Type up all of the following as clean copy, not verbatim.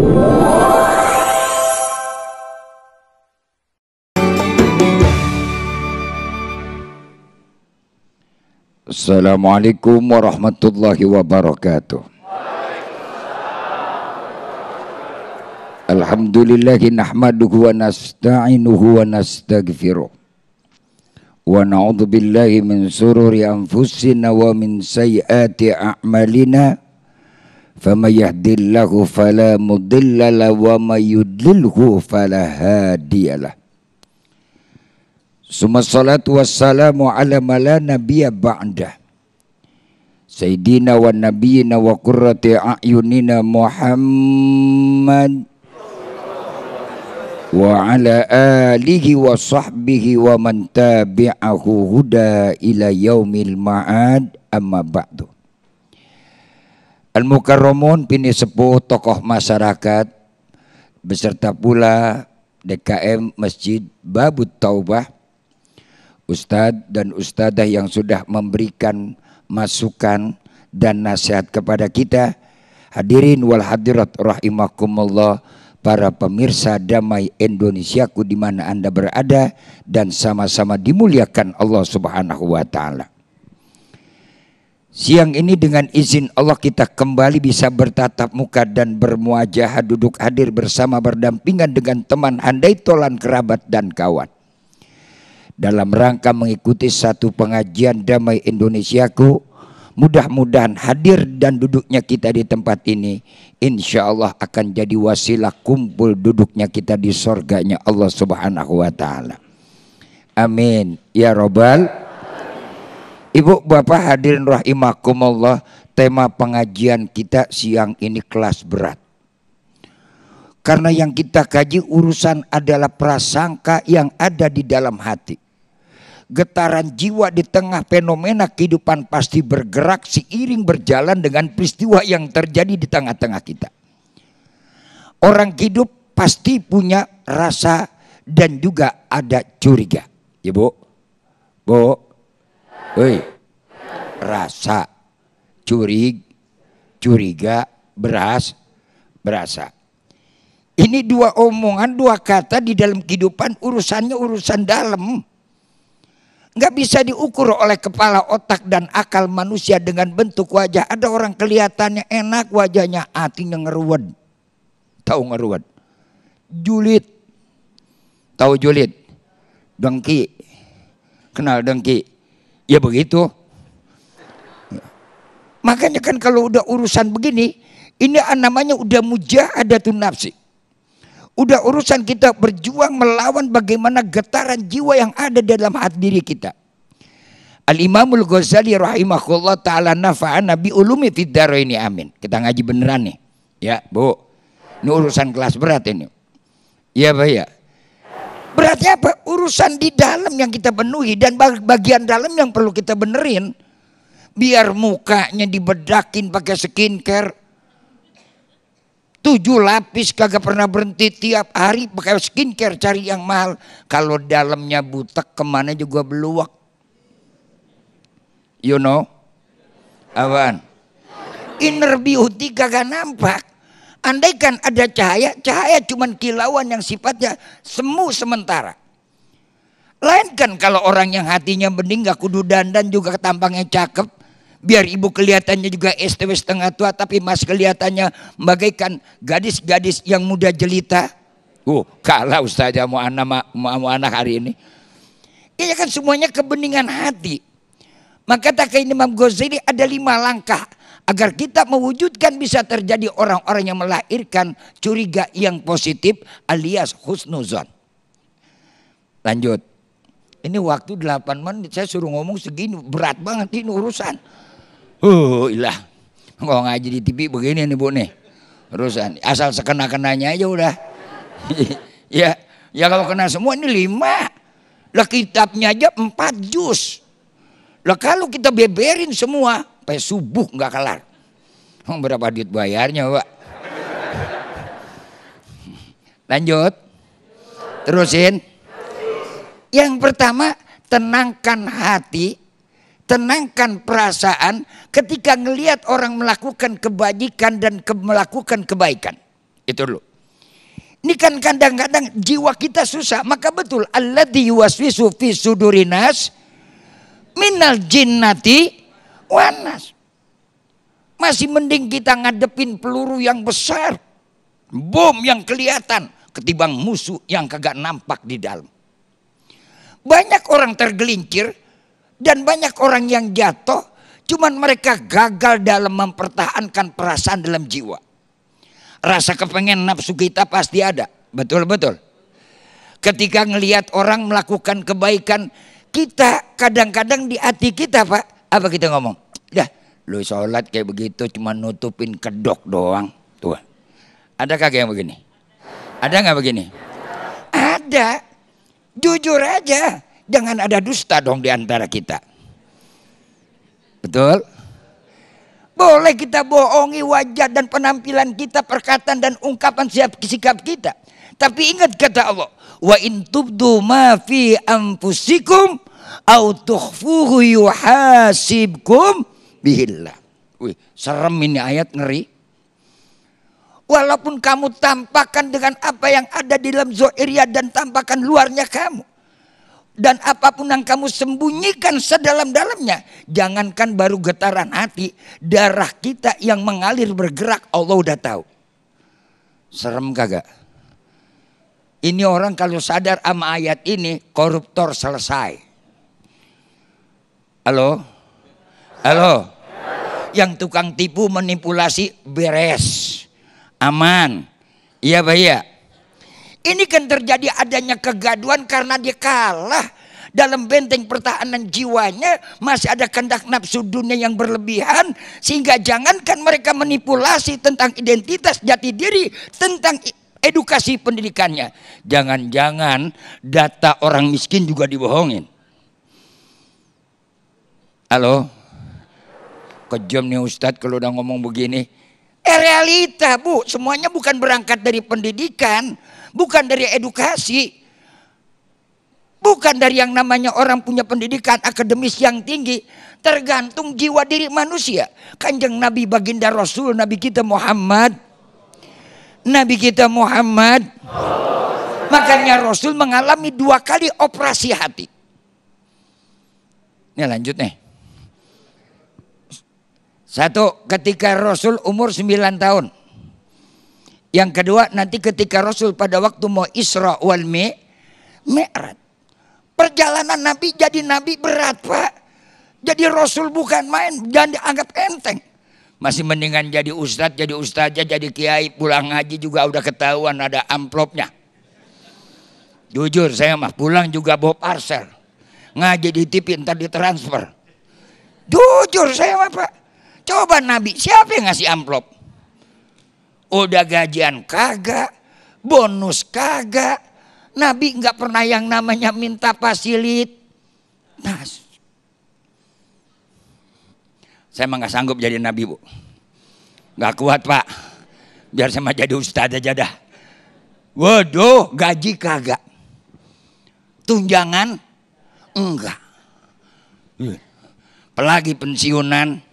Assalamualaikum warahmatullahi wabarakatuh. Alhamdulillahi nahmaduhu wa nasta'inuhu wa nastaghfiruh. Wa na'udzu billahi min sururi anfusina wa min sayyiati a'malina. Faman yahdihillahu fala mudilla lahu wa may yudlilhu fala hadiyalah. Summa salatu wassalamu ala mala nabiyya ba'dah Sayyidina wa nabiyina wa qurrati a'yunina Muhammad wa ala alihi wa sahbihi wa man tabi'ahu huda ila yaumil ma'ad, amma ba'du. Al-Mukarramun pini sepuh tokoh masyarakat beserta pula DKM Masjid Babut Taubah, Ustadz dan Ustadzah yang sudah memberikan masukan dan nasihat kepada kita. Hadirin wal hadirat rahimakumullah, para pemirsa Damai Indonesiaku di mana Anda berada dan sama-sama dimuliakan Allah Subhanahu wa taala. Siang ini dengan izin Allah kita kembali bisa bertatap muka dan bermuajahah, duduk hadir bersama berdampingan dengan teman handai tolan kerabat dan kawan, dalam rangka mengikuti satu pengajian Damai Indonesiaku. Mudah-mudahan hadir dan duduknya kita di tempat ini insya Allah akan jadi wasilah kumpul duduknya kita di surganya Allah Subhanahu wa taala. Amin ya robbal. Ibu bapak hadirin rahimakumullah, tema pengajian kita siang ini kelas berat. Karena yang kita kaji urusan adalah prasangka yang ada di dalam hati. Getaran jiwa di tengah fenomena kehidupan pasti bergerak seiring berjalan dengan peristiwa yang terjadi di tengah-tengah kita. Orang hidup pasti punya rasa dan juga ada curiga. Ya bu? Bu? Woi. Rasa, curiga, berasa. Ini dua omongan, dua kata di dalam kehidupan urusannya urusan dalam. Nggak bisa diukur oleh kepala, otak, dan akal manusia dengan bentuk wajah. Ada orang kelihatannya enak wajahnya, hatinya ngeruwed. Tahu ngeruwed? Julid. Tahu julid? Dengki. Kenal dengki? Ya begitu. Makanya kan kalau udah urusan begini, ini namanya udah mujahadatun nafsi. Udah urusan kita berjuang melawan bagaimana getaran jiwa yang ada dalam hati diri kita. Al-Imamul Ghazali rahimahullah ta'ala nafa'ana bi ulumi fid dharaini, amin. Kita ngaji beneran nih. Ya bu, ini urusan kelas berat ini. Ya Pak ya. Beratnya apa? Urusan di dalam yang kita penuhi dan bagian dalam yang perlu kita benerin. Biar mukanya dibedakin pakai skincare 7 lapis kagak pernah berhenti, tiap hari pakai skincare cari yang mahal. Kalau dalamnya butek kemana juga beluak. You know? Apaan? Inner beauty kagak nampak. Andaikan ada cahaya cuman kilauan yang sifatnya semu sementara. Lain kan kalau orang yang hatinya bening gak kudu dandan juga tampangnya cakep. Biar ibu kelihatannya juga STW setengah tua, tapi mas kelihatannya bagaikan gadis-gadis yang muda jelita. Kalah ustazah mau anak hari ini. Ini kan semuanya kebeningan hati. Maka kata Imam Ghazali ada 5 langkah agar kita mewujudkan bisa terjadi orang-orang yang melahirkan curiga yang positif alias husnuzon. Lanjut. Ini waktu 8 menit saya suruh ngomong segini, berat banget ini urusan. Ilah, kalau ngaji di TV begini nih bu nih, urusan asal sekena-kenanya aja udah. ya kalau kena semua ini 5. Lah kitabnya aja 4 juz. Lah kalau kita beberin semua, sampai subuh nggak kelar. Berapa duit bayarnya pak? Lanjut, terusin. Yang pertama, tenangkan hati. Tenangkan perasaan ketika ngelihat orang melakukan kebajikan dan melakukan kebaikan. Itu dulu. Ini kan kadang-kadang jiwa kita susah. Maka betul, alladzi yuwaswisu fi sudurinas minal jinnati wanas. Masih mending kita ngadepin peluru yang besar, bom yang kelihatan, ketimbang musuh yang kagak nampak di dalam. Banyak orang tergelincir dan banyak orang yang jatuh, cuman mereka gagal dalam mempertahankan perasaan dalam jiwa. Rasa kepengen nafsu kita pasti ada, betul-betul. Ketika ngelihat orang melakukan kebaikan, kita kadang-kadang di hati kita, Pak, apa kita ngomong? Dah, lu sholat kayak begitu cuma nutupin kedok doang. Tuh, ada kagak yang begini? Ada nggak begini? Ada. Jujur aja, jangan ada dusta dong di antara kita. Betul? Boleh kita bohongi wajah dan penampilan kita, perkataan dan ungkapan sikap kita. Tapi ingat kata Allah, wa in tubdu ma fi anfusikum au tukhfuhu yuhasibkum bihillah. Wih, serem ini ayat, ngeri. Walaupun kamu tampakkan dengan apa yang ada di dalam zahiriyah dan tampakkan luarnya kamu, dan apapun yang kamu sembunyikan sedalam-dalamnya, jangankan baru getaran hati, darah kita yang mengalir bergerak Allah udah tahu. Serem kagak? Ini orang kalau sadar sama ayat ini, koruptor selesai. Halo? Halo? Yang tukang tipu manipulasi beres, aman. Iya Pak ya. Ini kan terjadi adanya kegaduhan karena dia kalah dalam benteng pertahanan jiwanya. Masih ada kehendak nafsu dunia yang berlebihan, sehingga jangankan mereka manipulasi tentang identitas jati diri, tentang edukasi pendidikannya, jangan-jangan data orang miskin juga dibohongin. Halo? Kejam nih Ustadz kalau udah ngomong begini. Realita Bu, semuanya bukan berangkat dari pendidikan, bukan dari edukasi, bukan dari yang namanya orang punya pendidikan akademis yang tinggi. Tergantung jiwa diri manusia. Kanjeng Nabi baginda Rasul, Nabi kita Muhammad, makanya Rasul mengalami 2 kali operasi hati. Ini lanjut nih. Satu, ketika Rasul umur 9 tahun. Yang kedua, nanti ketika Rasul pada waktu mau Isra wal Mi'raj. Perjalanan Nabi jadi Nabi berat Pak. Jadi Rasul bukan main, jangan dianggap enteng. Masih mendingan jadi ustadz, jadi ustazah, jadi kiai, pulang ngaji juga udah ketahuan ada amplopnya. Jujur saya mah pulang juga bawa parcel. Ngaji ditipin, ntar ditransfer. Jujur saya mah Pak. Coba Nabi, siapa yang ngasih amplop? Udah gajian kagak, bonus kagak. Nabi nggak pernah yang namanya minta fasilitas. Saya mah nggak sanggup jadi Nabi Bu, nggak kuat Pak. Biar saya mah jadi ustadz aja dah. Waduh, gaji kagak, tunjangan enggak, apalagi pensiunan.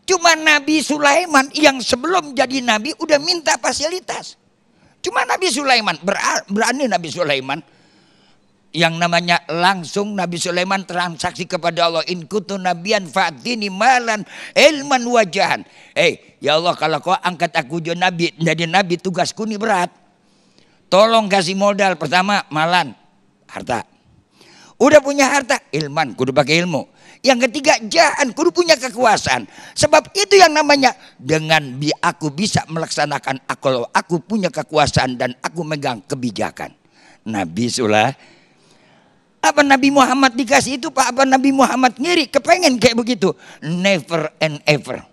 Cuma Nabi Sulaiman yang sebelum jadi Nabi udah minta fasilitas. Cuma Nabi Sulaiman, berani Nabi Sulaiman. Yang namanya langsung Nabi Sulaiman transaksi kepada Allah. In kuntu nabiyan fa'tini malan ilman wajahan. Ya Allah, kalau kau angkat aku jadi Nabi, tugasku ini berat. Tolong kasih modal. Pertama malan, harta. Udah punya harta, ilman, kudu pakai ilmu. Yang ketiga, jahan, kudu punya kekuasaan. Sebab itu yang namanya dengan aku bisa melaksanakan kalau aku punya kekuasaan dan aku megang kebijakan. Nabi apa Nabi Muhammad dikasih itu Pak? Apa Nabi Muhammad ngiri kepengen kayak begitu? Never and ever.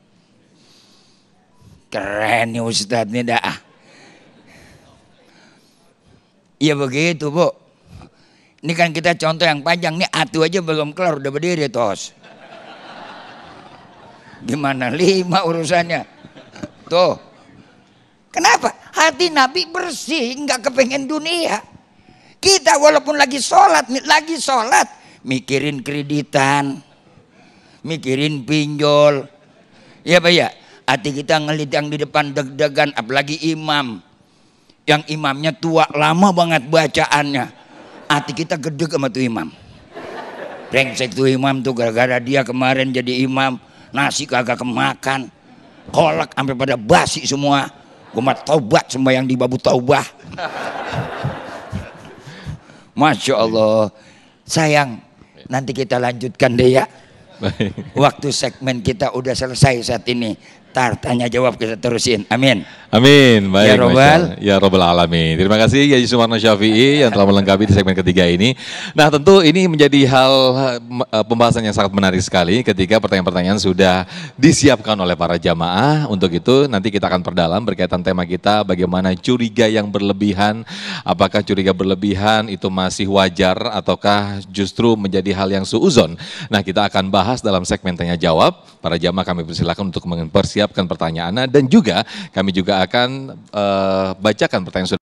Keren nih Ustadz nih dah. Iya begitu Bu. Ini kan kita contoh yang panjang nih, atu aja belum kelar udah berdiri tos. Gimana 5 urusannya? Tuh. Kenapa? Hati Nabi bersih, nggak kepengen dunia. Kita walaupun lagi sholat, mikirin kreditan, mikirin pinjol. Ya Pak ya, Hati kita ngelit yang di depan deg-degan, apalagi imam. Yang imamnya tua, lama banget bacaannya. Hati kita gedeg sama tuh imam. Brengsek tuh imam tuh, gara-gara dia kemarin jadi imam, nasi kagak kemakan, kolak sampai pada basi semua. Gue mah taubat semua yang di babu taubah. Masya Allah. Sayang, nanti kita lanjutkan deh ya. Waktu segmen kita udah selesai saat ini. Tar tanya jawab kita terusin. Amin. Amin. Baik. Ya Robbal. Ya Robbal Alamin. Terima kasih Yayi Sumarno Syafi'i yang telah melengkapi di segmen ketiga ini. Nah tentu ini menjadi hal pembahasan yang sangat menarik sekali ketika pertanyaan-pertanyaan sudah disiapkan oleh para jamaah. Untuk itu nanti kita akan perdalam berkaitan tema kita bagaimana curiga yang berlebihan. Apakah curiga berlebihan itu masih wajar ataukah justru menjadi hal yang suuzon. Nah kita akan bahas dalam segmen tanya jawab. Para jamaah kami persilakan untuk mempersiapkan pertanyaannya dan juga kami juga akan bacakan pertanyaan